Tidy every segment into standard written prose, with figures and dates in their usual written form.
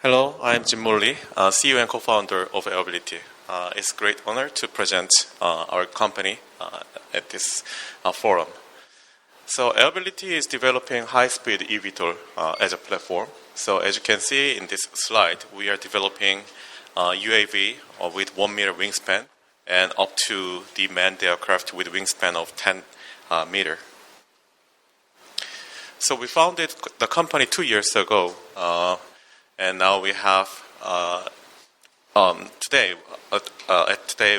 Hello, I'm Jin Mo, CEO and co-founder of Airbility. It's a great honor to present our company at this forum. So Airbility is developing high-speed eVTOL as a platform. So as you can see in this slide, we are developing UAV with 1 meter wingspan and up to the manned aircraft with wingspan of 10 meter. So we founded the company 2 years ago, and now we have today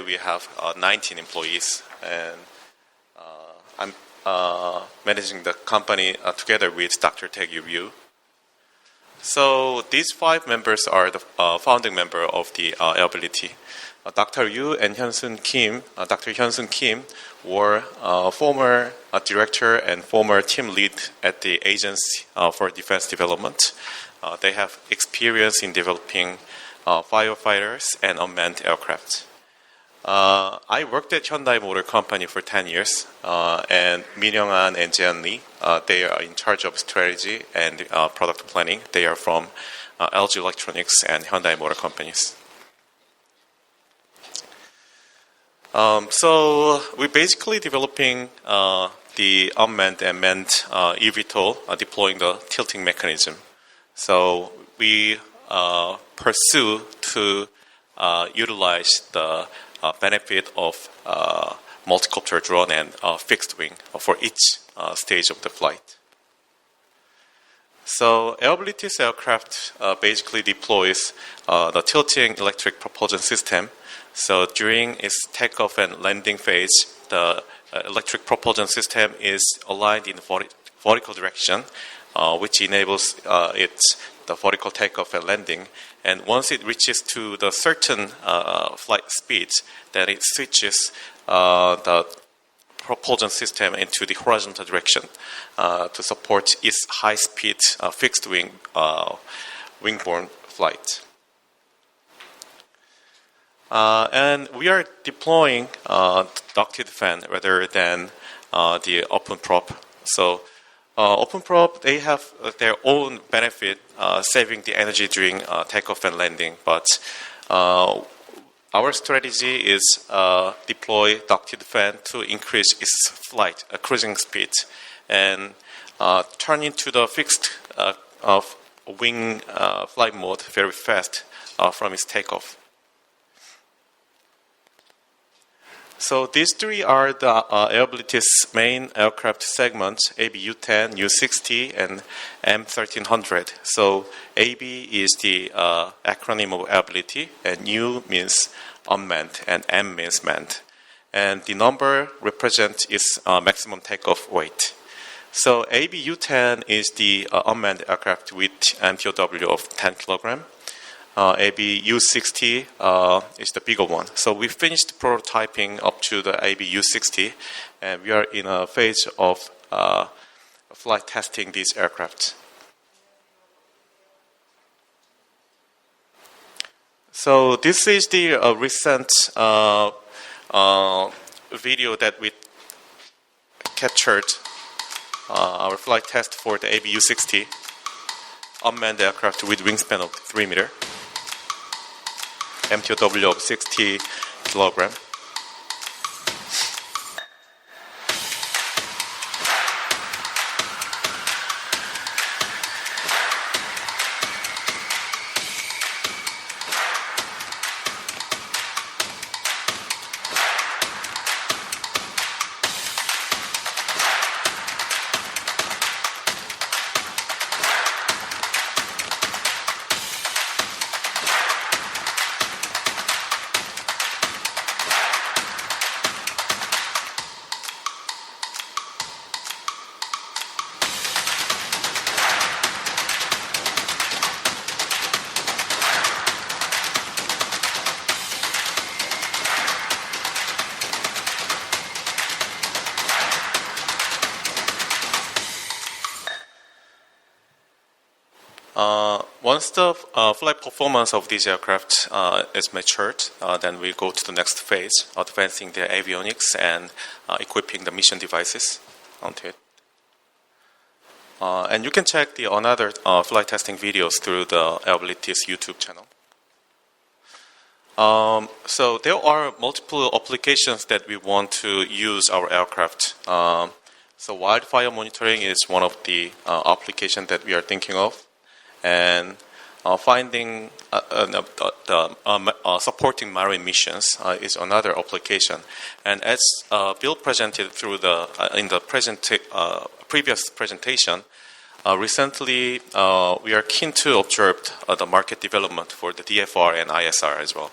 we have 19 employees, and I'm managing the company together with Dr. Tae-Gyu Ryu. So these 5 members are the founding member of the Airbility. Dr. Ryu and Hyun-Sun Kim. Dr. Hyun-Sun Kim were former director and former team lead at the Agency for Defense Development. They have experience in developing firefighters and unmanned aircraft. I worked at Hyundai Motor Company for 10 years, and Min Young-an and Jeon Lee, they are in charge of strategy and product planning. They are from LG Electronics and Hyundai Motor Companies. So we're basically developing the unmanned and manned eVTOL, deploying the tilting mechanism. So we pursue to utilize the benefit of multicopter drone and fixed wing for each stage of the flight. So Airbility's aircraft basically deploys the tilting electric propulsion system. So during its takeoff and landing phase, the electric propulsion system is aligned in the vertical direction, which enables the vertical takeoff and landing. And once it reaches to the certain flight speeds, then it switches the propulsion system into the horizontal direction to support its high-speed fixed-wing wing-borne flight. And we are deploying ducted fan rather than the open prop. So open prop, they have their own benefit, saving the energy during takeoff and landing. But our strategy is deploy ducted fan to increase its flight cruising speed and turn into the fixed wing flight mode very fast from its takeoff. So these 3 are the Airbility's main aircraft segments: AB U-10, U-60, and M1300. So AB is the acronym of Airbility, and U means unmanned, and M means manned. And the number represents its maximum takeoff weight. So AB U-10 is the unmanned aircraft with MTOW of 10 kilogram. AB U-60 is the bigger one. So we finished prototyping up to the AB U-60, and we are in a phase of flight testing these aircraft. So this is the recent video that we captured our flight test for the AB U-60 unmanned aircraft with wingspan of 3 meter. MTOW of 60 kilogram. Once the flight performance of these aircraft is matured, then we go to the next phase, advancing the avionics and equipping the mission devices onto it. And you can check the another flight testing videos through the Airbility's YouTube channel. So there are multiple applications that we want to use our aircraft. So wildfire monitoring is one of the applications that we are thinking of, and finding supporting marine missions is another application. And as Bill presented through the in the previous presentation, recently we are keen to observe the market development for the DFR and ISR as well.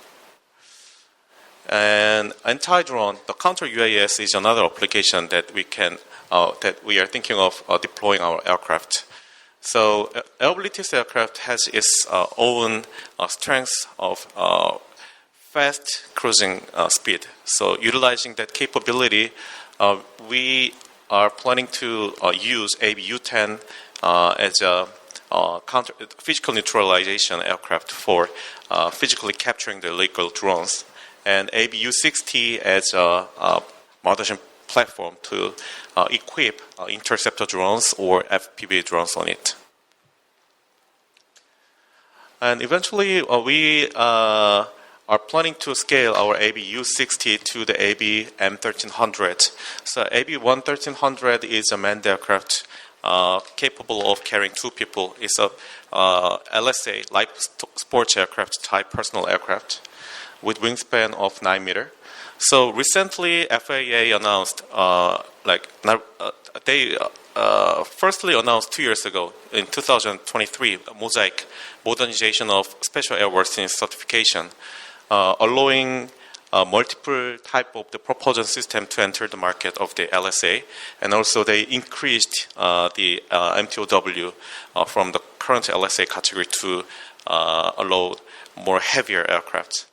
And anti-drone, the counter UAS is another application that we can that we are thinking of deploying our aircraft. So Airbility's aircraft has its own strengths of fast cruising speed. So utilizing that capability, we are planning to use ABU-10 as a physical neutralization aircraft for physically capturing the illegal drones, and ABU-60 as a mothership platform to equip interceptor drones or FPV drones on it. And eventually, we are planning to scale our ABU-60 to the AB-M1300. So AB-1300 is a manned aircraft capable of carrying 2 people. It's a LSA, light sports aircraft type personal aircraft with wingspan of 9 meters. So recently, FAA announced, they firstly announced 2 years ago, in 2023, Mosaic modernization of special airworthiness certification, allowing multiple type of the propulsion system to enter the market of the LSA, and also they increased the MTOW from the current LSA category to allow more heavier aircraft.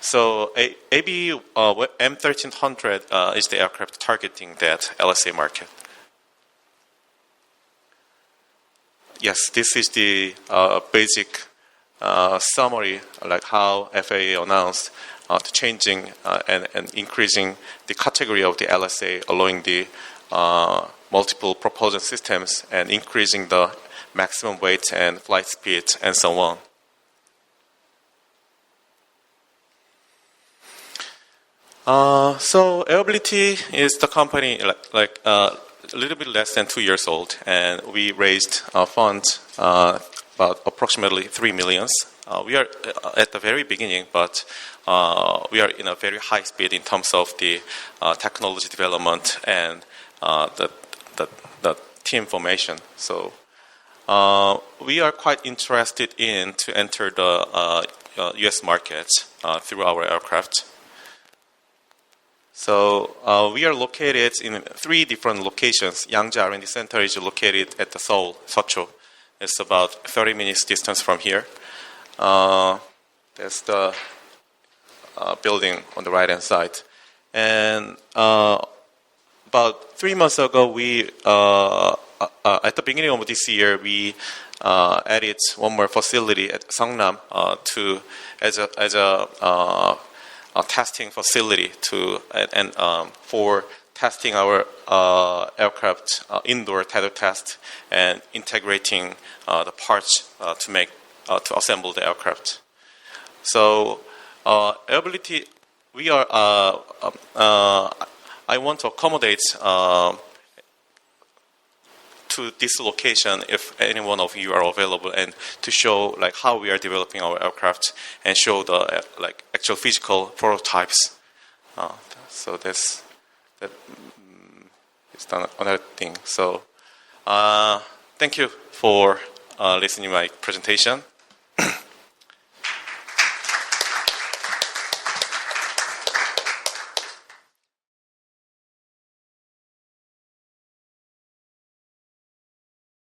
So AB M1300 is the aircraft targeting that LSA market. Yes, this is the basic summary, like how FAA announced the changing and increasing the category of the LSA, allowing the multiple propulsion systems and increasing the maximum weight and flight speed and so on. So Airbility is the company a little bit less than 2 years old, and we raised funds about approximately $3 million. We are at the very beginning, but we are in a very high speed in terms of the technology development and the team formation. So we are quite interested in to enter the U.S. market through our aircraft. So we are located in 3 different locations. Yangja R&D Center is located at the Seoul, Seocho. It's about 30 minutes distance from here. That's the building on the right-hand side. And about 3 months ago, we at the beginning of this year, we added one more facility at Seongnam as a testing facility for testing our aircraft indoor tether test and integrating the parts to assemble the aircraft. So Airbility, we are. I want to accommodate to this location if any one of you are available, and to show how we are developing our aircraft and show the actual physical prototypes. So that's another thing. So thank you for listening to my presentation.